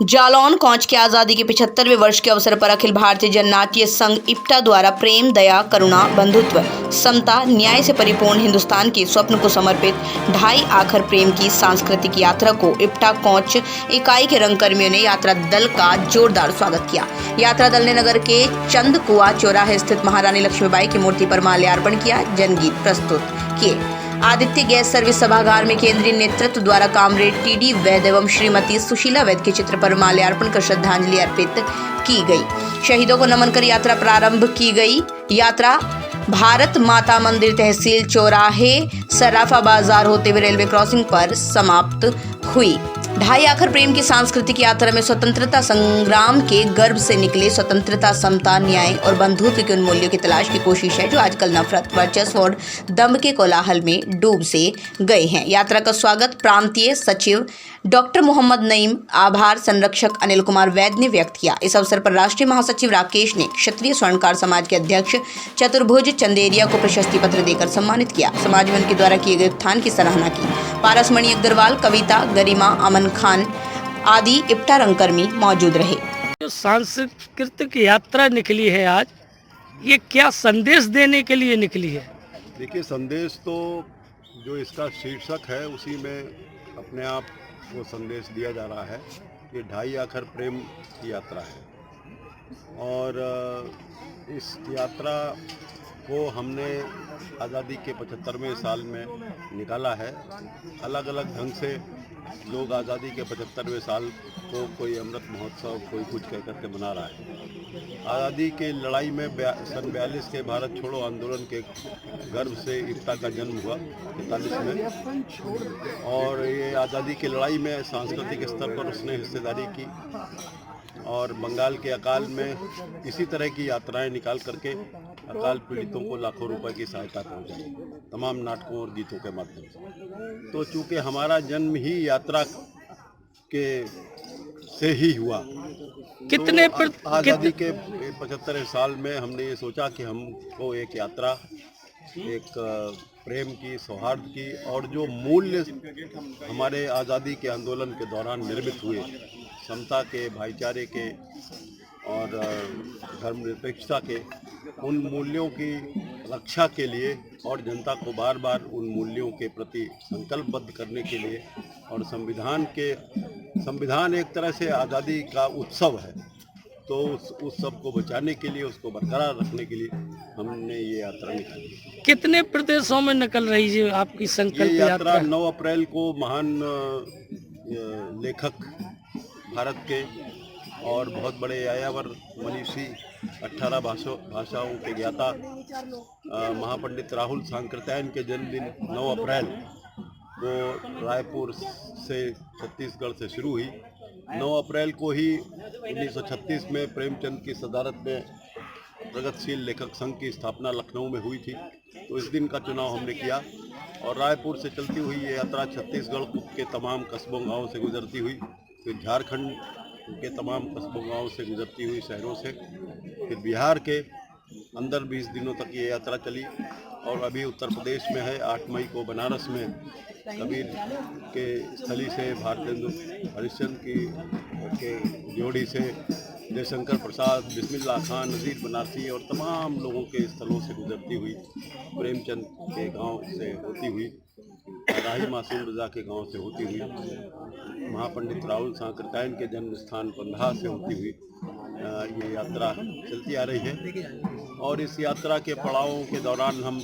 जालौन कौंच के आज़ादी के 75वें वर्ष के अवसर पर अखिल भारतीय जननाट्य संघ इप्टा द्वारा प्रेम, दया, करुणा, बंधुत्व, समता, न्याय से परिपूर्ण हिंदुस्तान के स्वप्न को समर्पित ढाई आखर प्रेम की सांस्कृतिक यात्रा को इप्टा कौंच इकाई के रंगकर्मियों ने यात्रा दल का जोरदार स्वागत किया। यात्रा दल ने नगर के चंदकुआ चौराहे स्थित महारानी लक्ष्मीबाई की मूर्ति पर माल्यार्पण किया, जनगीत प्रस्तुत किए। आदित्य गैस सर्विस सभागार में केंद्रीय नेतृत्व द्वारा कामरेड टीडी वैद एवं श्रीमती सुशीला वैद के चित्र पर माल्यार्पण कर श्रद्धांजलि अर्पित की गई। शहीदों को नमन कर यात्रा प्रारंभ की गई। यात्रा भारत माता मंदिर तहसील चौराहे सराफा बाजार होते हुए रेलवे क्रॉसिंग पर समाप्त हुई। ढाई आखर प्रेम की सांस्कृतिक यात्रा में स्वतंत्रता संग्राम के गर्भ से निकले स्वतंत्रता, समता, न्याय और बंधुत्व के उन मूल्यों की तलाश की कोशिश है जो आजकल नफरत, वर्चस्व और दंभ के कोलाहल में डूब से गए हैं। यात्रा का स्वागत प्रांतीय सचिव डॉक्टर मोहम्मद नईम, आभार संरक्षक अनिल कुमार वैद ने व्यक्त किया। इस अवसर पर राष्ट्रीय महासचिव राकेश ने क्षत्रिय स्वर्णकार समाज के अध्यक्ष चतुर्भुज चंदेरिया को प्रशस्ति पत्र देकर सम्मानित किया। समाज में उनके द्वारा किए गए उत्थान की सराहना की। पारसमणि अग्रवाल, कविता, गरिमा, अमन खान आदि इप्टा रंगकर्मी मौजूद रहे। जो सांस्कृतिक यात्रा निकली है आज, ये क्या संदेश देने के लिए निकली है? देखिए, संदेश तो जो इसका शीर्षक है उसी में अपने आप वो संदेश दिया जा रहा है। ये ढाई आखर प्रेम की यात्रा है और इस यात्रा को हमने आज़ादी के 75वें साल में निकाला है। अलग अलग ढंग से लोग आज़ादी के 75वें साल को कोई अमृत महोत्सव, कोई कुछ कह करके मना रहा है। आज़ादी के लड़ाई में सन 42 के भारत छोड़ो आंदोलन के गर्भ से इप्टा का जन्म हुआ 43 में, और ये आज़ादी की लड़ाई में सांस्कृतिक स्तर पर उसने हिस्सेदारी की और बंगाल के अकाल में इसी तरह की यात्राएं निकाल करके अकाल पीड़ितों को लाखों रुपए की सहायता पहुंचाई, तमाम नाटकों और गीतों के माध्यम से। तो चूँकि हमारा जन्म ही यात्रा के से ही हुआ, कितने तो आज़ादी के 75वें साल में हमने ये सोचा कि हमको एक यात्रा, एक प्रेम की, सौहार्द की, और जो मूल्य हमारे आज़ादी के आंदोलन के दौरान निर्मित हुए, समता के, भाईचारे के और धर्मनिरपेक्षता के, उन मूल्यों की रक्षा के लिए और जनता को बार बार उन मूल्यों के प्रति संकल्पबद्ध करने के लिए, और संविधान एक तरह से आज़ादी का उत्सव है, तो उस उत्सव को बचाने के लिए, उसको बरकरार रखने के लिए हमने ये यात्रा निकाली। कितने प्रदेशों में निकल रही है आपकी संकल्प ये यात्रा? 9 यात्रा? अप्रैल को महान लेखक भारत के और बहुत बड़े यायावर मनीषी, 18 भाषाओं के ज्ञाता महापंडित राहुल सांकृत्यायन के जन्मदिन 9 अप्रैल को रायपुर से छत्तीसगढ़ से शुरू हुई। 9 अप्रैल को ही 1936 में प्रेमचंद की सदारत में प्रगतिशील लेखक संघ की स्थापना लखनऊ में हुई थी, तो इस दिन का चुनाव हमने किया और रायपुर से चलती हुई ये यात्रा छत्तीसगढ़ के तमाम कस्बों गाँव से गुजरती हुई, फिर झारखंड के तमाम कस्बों गाँव से गुजरती हुई, शहरों से, फिर बिहार के अंदर 20 दिनों तक ये यात्रा चली और अभी उत्तर प्रदेश में है। 8 मई को बनारस में कबीर के स्थली से भारतेंदु हरिश्चंद्र के जोड़ी से जयशंकर प्रसाद, बिस्मिल्लाह खान, नज़ीर बनारसी और तमाम लोगों के स्थलों से गुजरती हुई, प्रेमचंद के गांव से होती हुई, राही मासूम रजा के गांव से होती हुई, महापंडित राहुल सांकृत्यायन के जन्म स्थान पंधा से होती हुई ये यात्रा चलती आ रही है। और इस यात्रा के पड़ावों के दौरान हम